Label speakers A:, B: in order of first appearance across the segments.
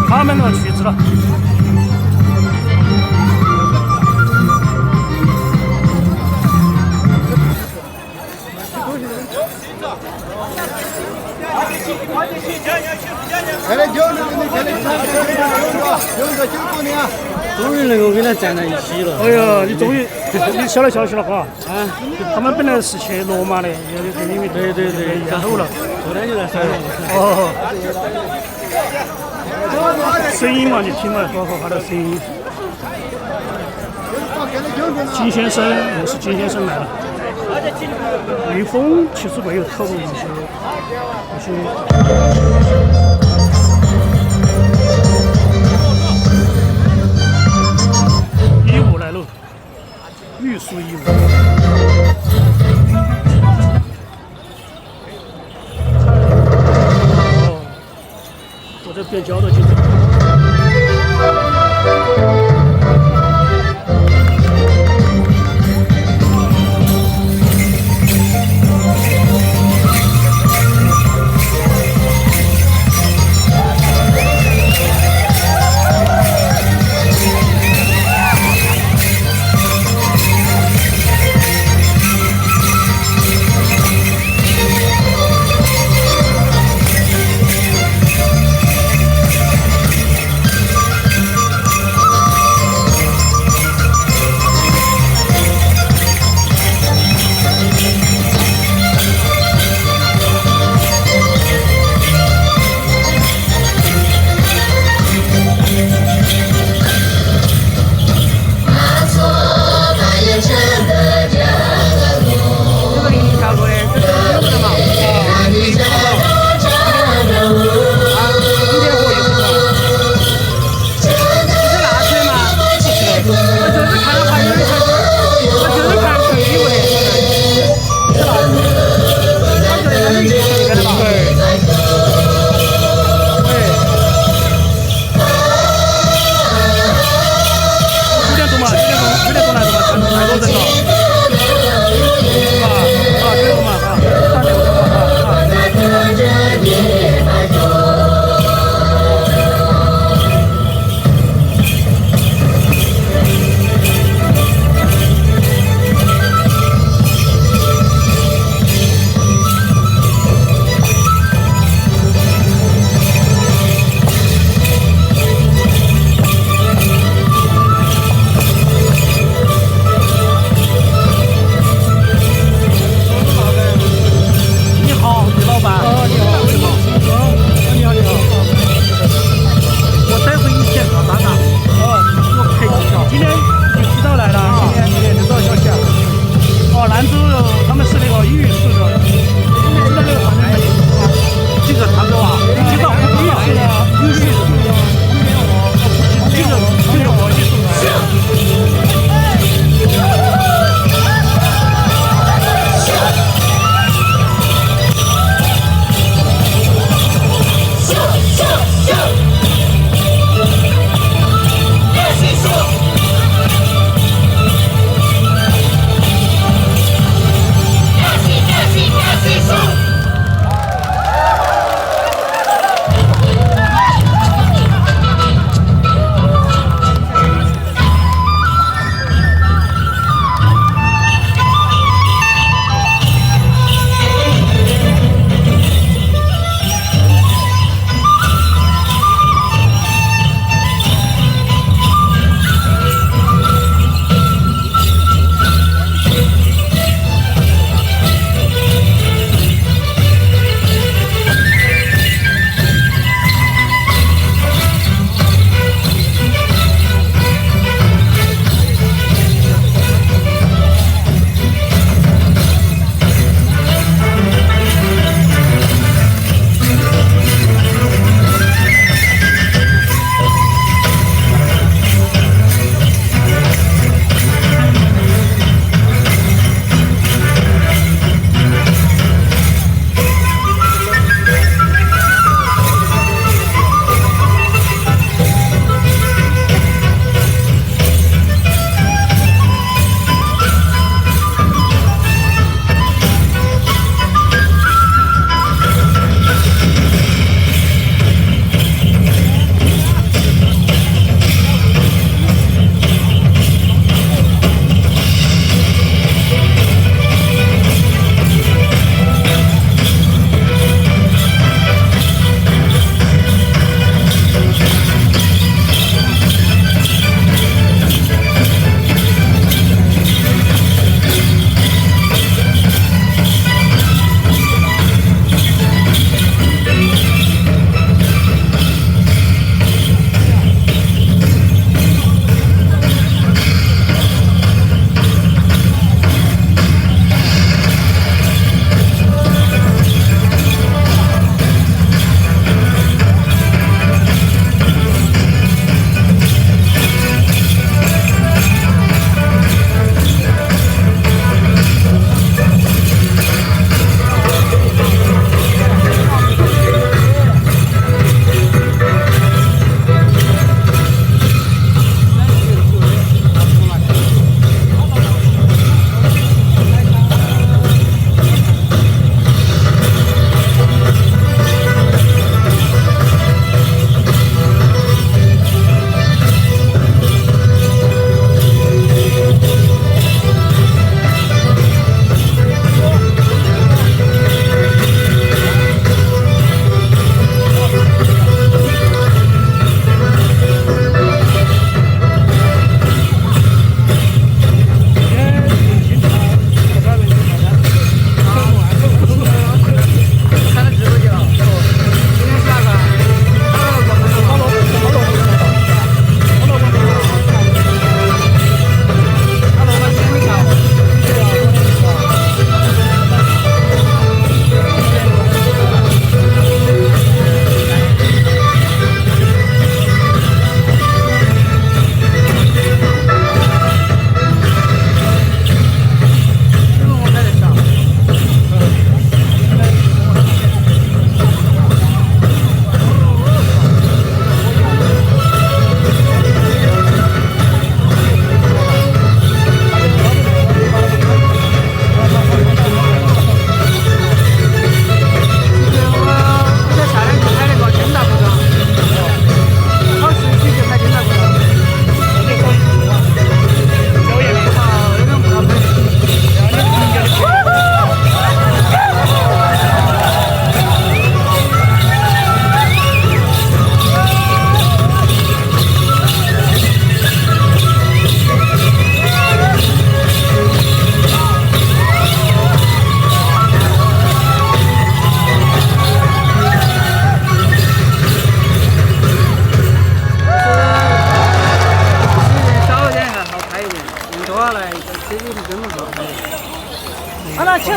A: 他们的曲子了。
B: 终于能够跟他站在一起了。
A: 哎呀，你终于你消了消息了哈？啊，他们本来是去罗马的，因为
B: 对，
A: 延后了。
B: 昨天就在山上。
A: 哦。声音嘛，你听嘛，包括他的声音。金先生，又是金先生来了。于峰其实没有透露一些。15来了，玉树15。哦，我这变焦的镜头。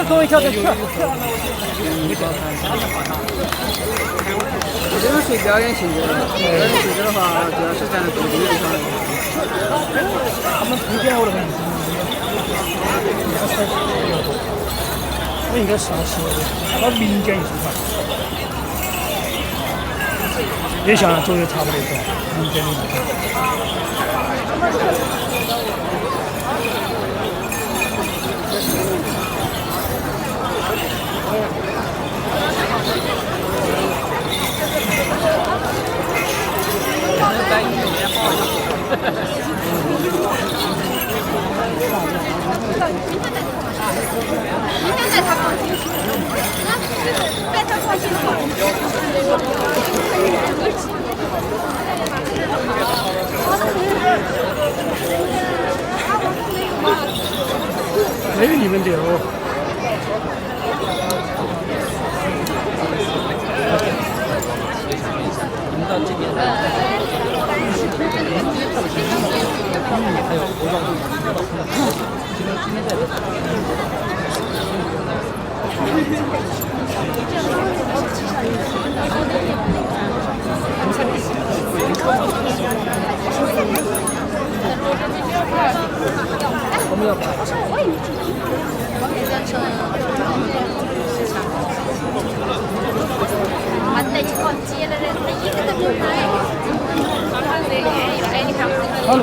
B: 送一条的票。
C: 这个是表演性质的，表演性质的话，主要是在固定的地方。
A: 他们推荐我的很，我应该是到民间艺术团，也像左右差不多一个民间的艺术团。没有你们的哦。好了，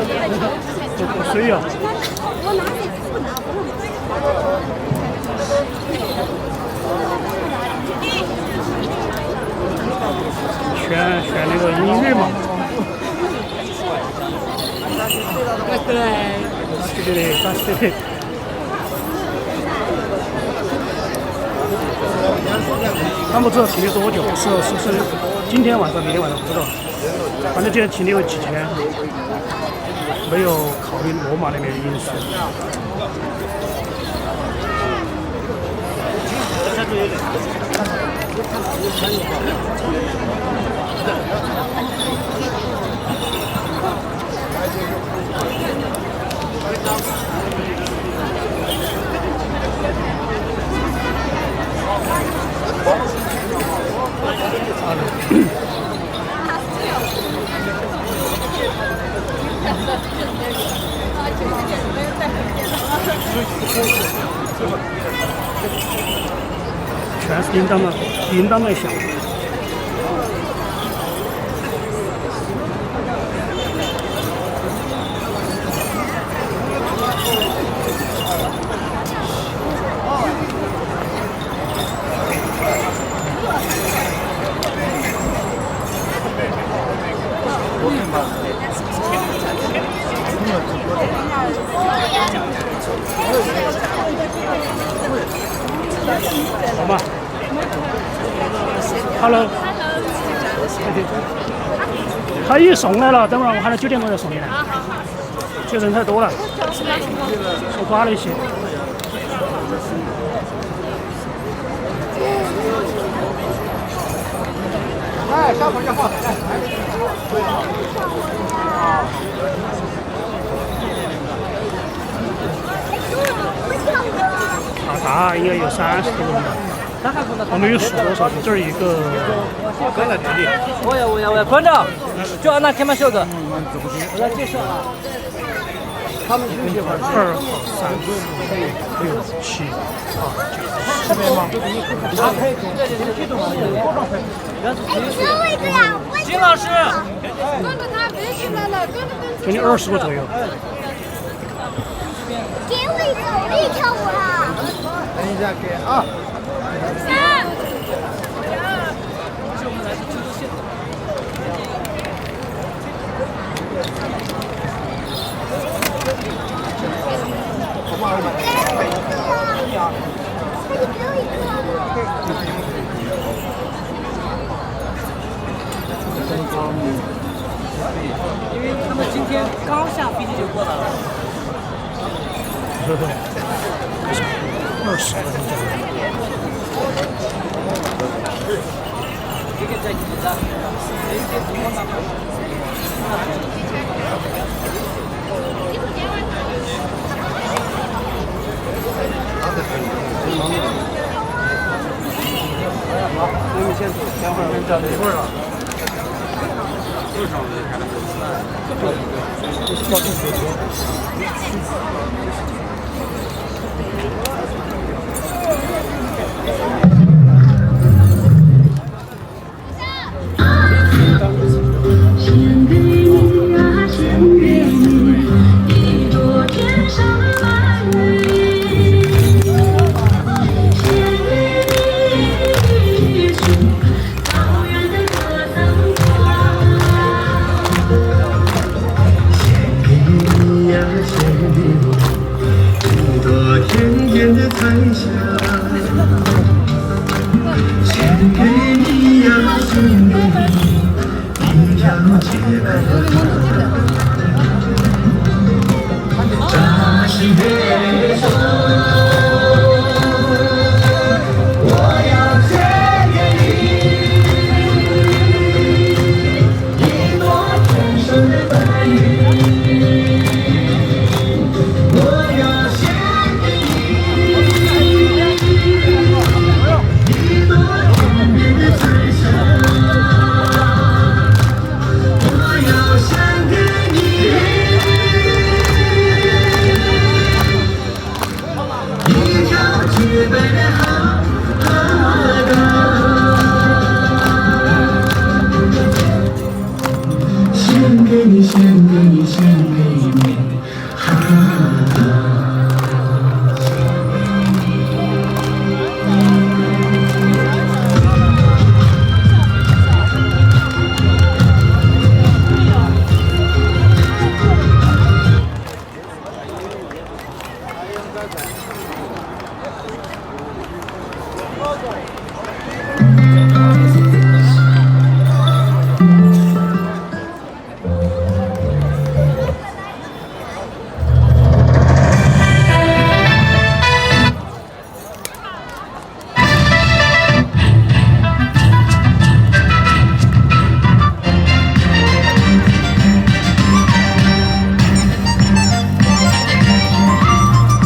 A: 这水呀。选那个音乐嘛。对，打起来。他不知道停留多久，是今天晚上、明天晚上不知道。反正今天停留几天，没有考虑罗马那边的因素。全是叮当的响。好吧 ，Hello， 他已送来了，等会儿我喊他9点钟再送进来。这人太多了，说刮了一些。
C: 哎，小朋友好，来。
A: 大应该有30多个人，我们有10多少，这儿一个。
B: 我要馆长，就按那开门小子。我来介绍啊。他们休息会儿。
A: 2号、3、4、6、7、8、9、10边吗？
B: 金老师，
A: 将近20个左右。
D: 给我一跳舞啊！
C: 等一下给啊。
B: 因为他们今天刚下飞机就过来了。
A: 20个人左右。
B: 这个在你的，这个怎么办？
A: 你们先走，等会儿站一会儿了。
E: 献给你呀，献给你，一朵天上的白云。献给你一束草原的格桑花。
F: 献给你呀，献给你，一朵甜甜的彩霞。献给你呀，献给你。一条洁白的河，扎实的手，我要献给你一朵天生的白云，我要献给你一朵甜甜的彩霞。献给你一条洁白的河道，献给你，献给你，献给你，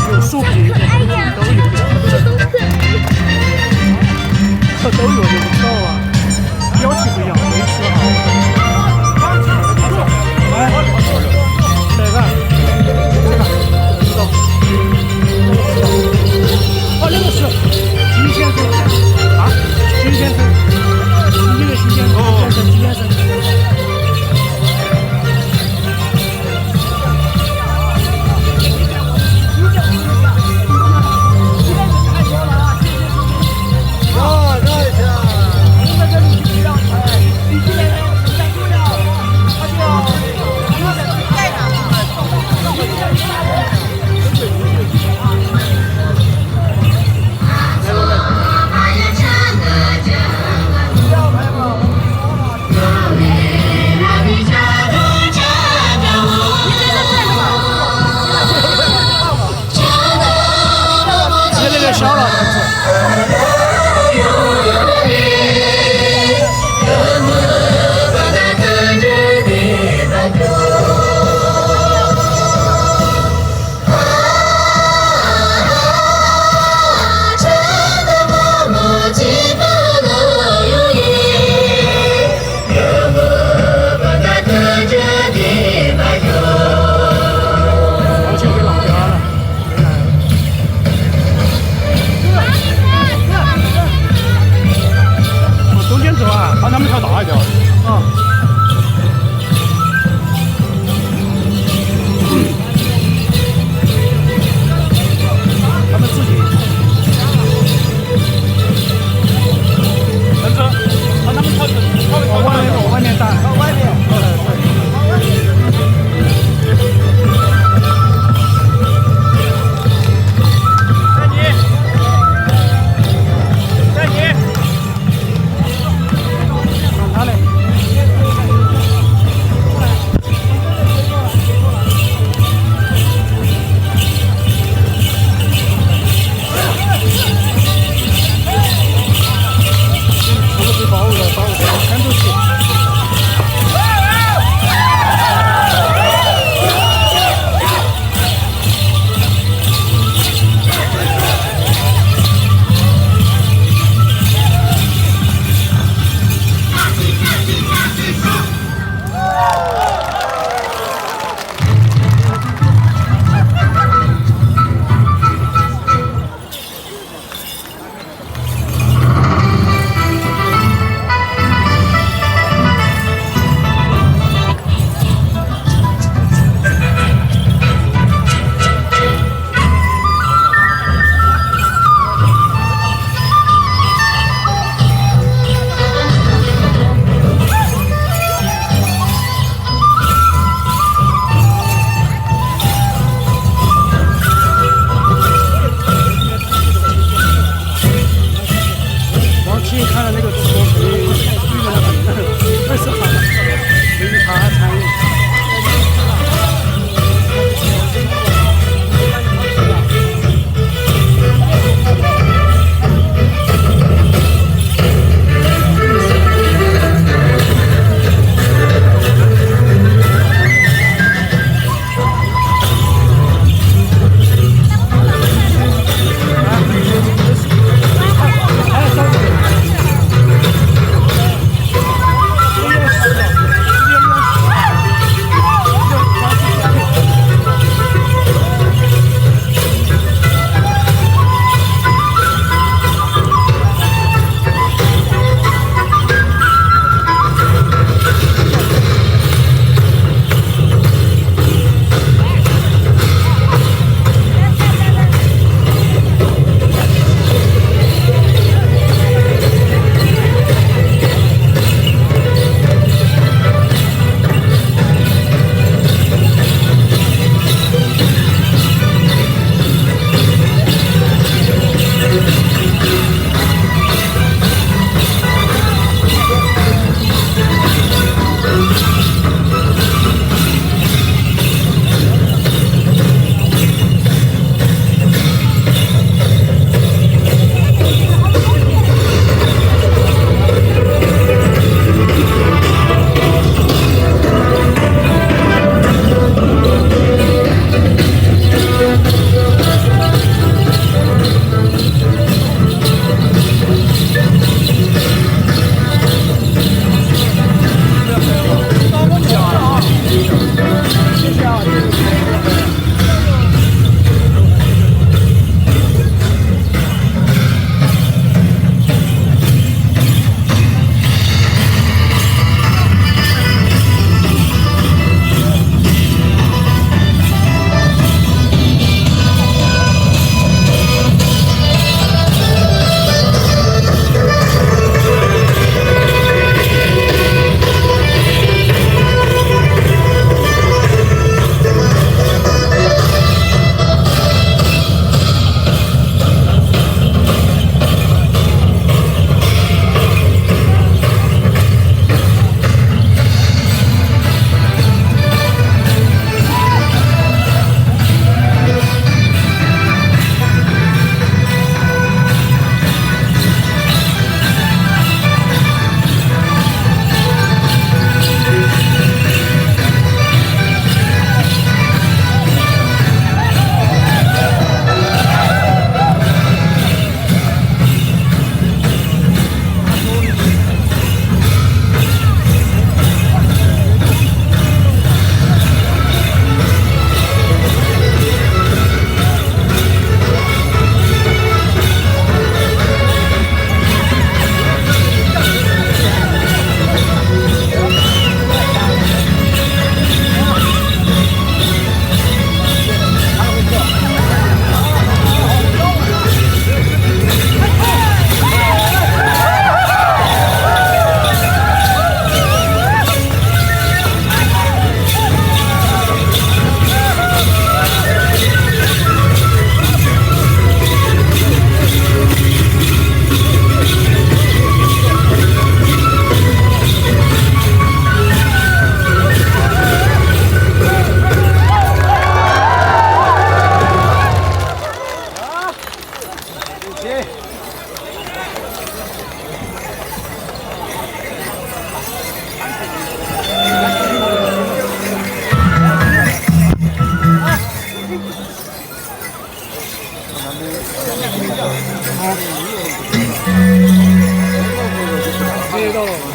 A: 有树皮，
D: 哎呀，
A: 都有，
D: 好可爱。
A: 这都有，你不知道啊？标题不一样，没吃好。来，来看，这个，知道？哦，那个是金先生啊，金先生，一个新先生，金先生。小老头子。而且回老家了，回来了。往中间走啊，把他们条大一条。啊。他们自己。等着，把他们条往外面，往外面带。往外面。他嘞。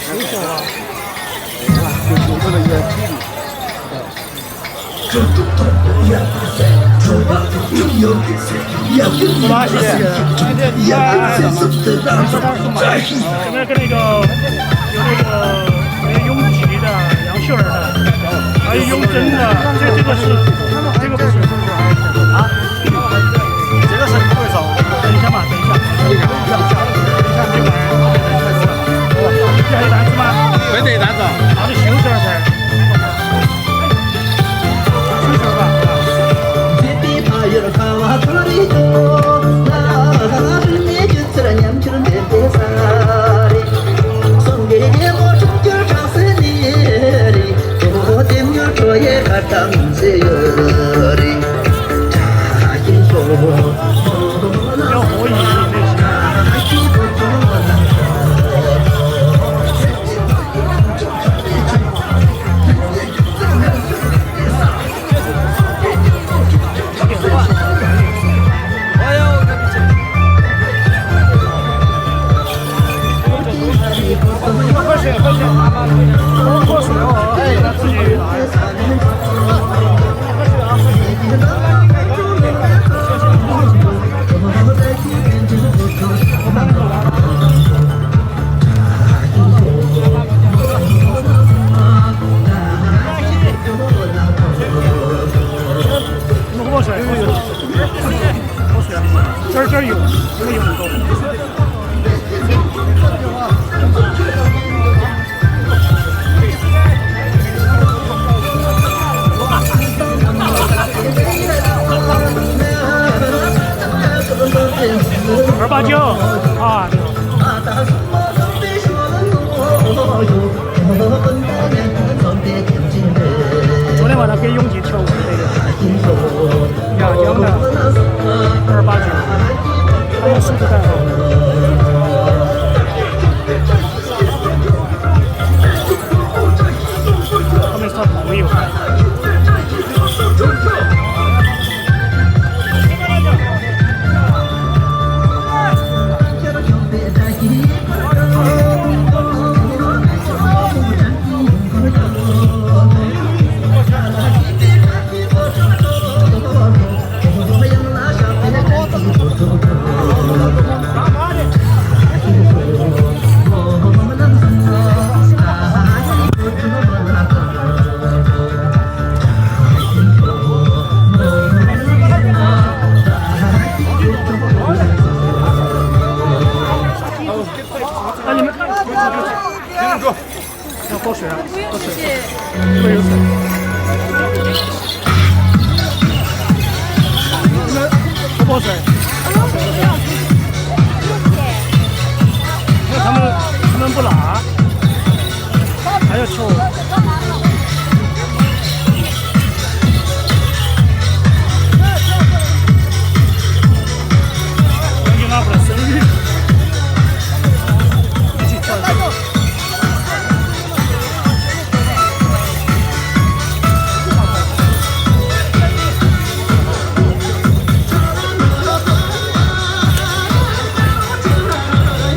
A: 休息啊。
C: 就这个一个体力。
A: 不拉稀的，今天你看，现在跟那个有那个永吉的、杨秀儿的，还有永贞的，这个不是啊，这个是多少？等一下嘛，等一下，这玩意儿，这还有单子吗？
C: 没得单子，
A: 那就休息了噻。要火影那些。喝水哦，自己喝水，喝水，这儿有，这个有很多。289啊！昨天晚上跟永吉跳舞的那个亚江的289，还有手指带他们是他朋友。那你们看，要喝水啊，喝水，这边有水。你们不喝水？因为他们不拿，还要求。